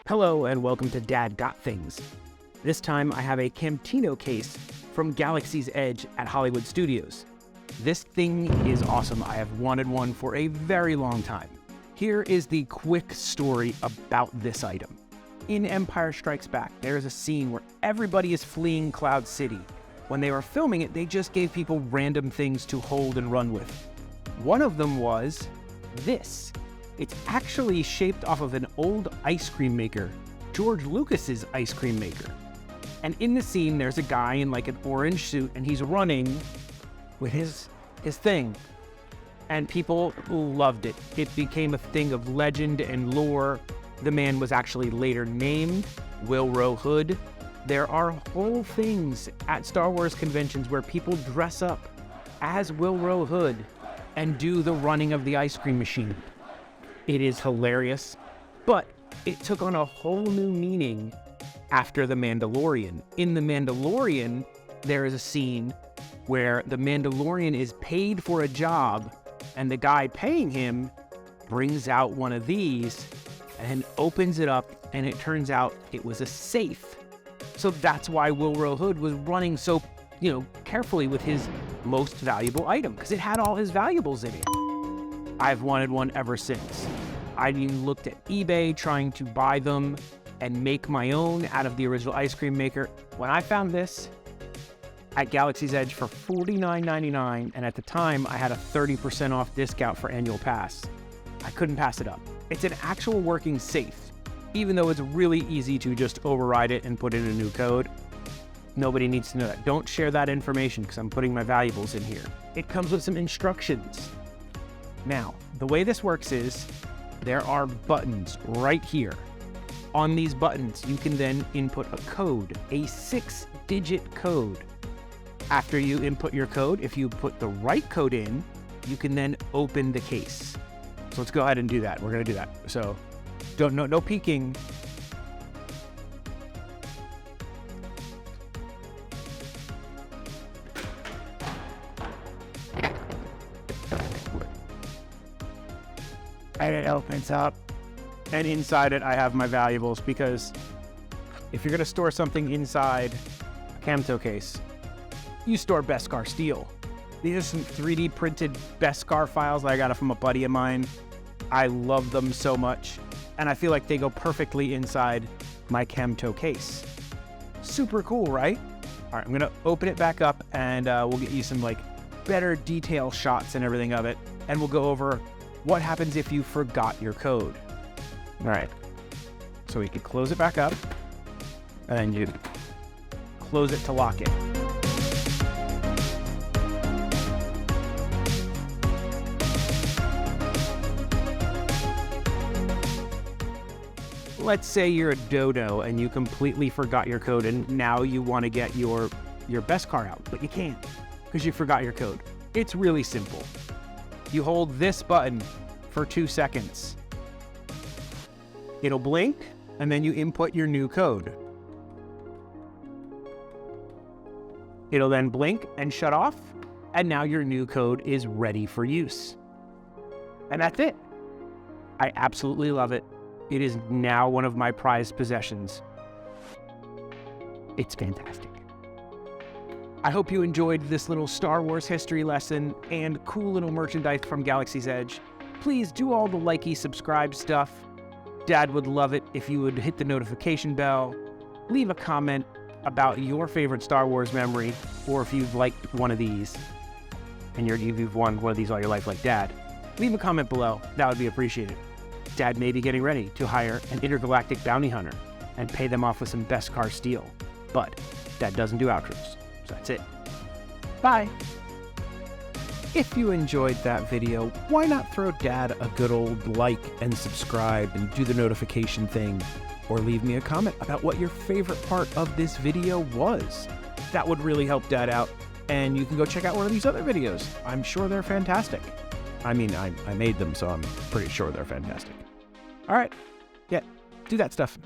Hello and welcome to Dad Got Things. This time I have a Camtono case from Galaxy's Edge at Hollywood Studios. This thing is awesome. I have wanted one for a very long time. Here is the quick story about this item. In Empire Strikes Back, there is a scene where everybody is fleeing Cloud City. When they were filming it, they just gave people random things to hold and run with. One of them was this. It's actually shaped off of an old ice cream maker, George Lucas's ice cream maker. And in the scene, there's a guy in like an orange suit and he's running with his thing. And people loved it. It became a thing of legend and lore. The man was actually later named Wilrow Hood. There are whole things at Star Wars conventions where people dress up as Wilrow Hood and do the running of the ice cream machine. It is hilarious, but it took on a whole new meaning after The Mandalorian. In The Mandalorian, there is a scene where the Mandalorian is paid for a job and the guy paying him brings out one of these and opens it up, and it turns out it was a safe. So that's why Wilrow Hood was running so, carefully with his most valuable item, because it had all his valuables in it. I've wanted one ever since. I even looked at eBay trying to buy them and make my own out of the original ice cream maker. When I found this at Galaxy's Edge for $49.99, and at the time I had a 30% off discount for annual pass, I couldn't pass it up. It's an actual working safe, even though it's really easy to just override it and put in a new code. Nobody needs to know that. Don't share that information because I'm putting my valuables in here. It comes with some instructions. Now, the way this works is there are buttons right here. On these buttons, you can then input a code, a 6-digit code. After you input your code, if you put the right code in, you can then open the case. So let's go ahead and do that. We're gonna do that. So no peeking. And it opens up, and inside it I have my valuables, because if you're gonna store something inside a Camtono case, you store Beskar steel. These are some 3D printed Beskar files that I got from a buddy of mine. I love them so much, and I feel like they go perfectly inside my Camtono case. Super cool, right? All right, I'm gonna open it back up, and we'll get you some better detail shots and everything of it, and we'll go over what happens if you forgot your code. All right, so we can close it back up, and then you close it to lock it. Let's say you're a dodo and you completely forgot your code, and now you want to get your Beskar out, but you can't because you forgot your code. It's really simple. You hold this button for 2 seconds. It'll blink, and then you input your new code. It'll then blink and shut off, and now your new code is ready for use. And that's it. I absolutely love it. It is now one of my prized possessions. It's fantastic. I hope you enjoyed this little Star Wars history lesson and cool little merchandise from Galaxy's Edge. Please do all the likey, subscribe stuff. Dad would love it if you would hit the notification bell, leave a comment about your favorite Star Wars memory, or if you've liked one of these and you've won one of these all your life like Dad, leave a comment below. That would be appreciated. Dad may be getting ready to hire an intergalactic bounty hunter and pay them off with some Beskar steel, but Dad doesn't do outros, so that's it. Bye. If you enjoyed that video, why not throw Dad a good old like and subscribe and do the notification thing, or leave me a comment about what your favorite part of this video was. That would really help Dad out, and you can go check out one of these other videos. I'm sure they're fantastic. I mean, I made them, so I'm pretty sure they're fantastic. All right, yeah, do that stuff.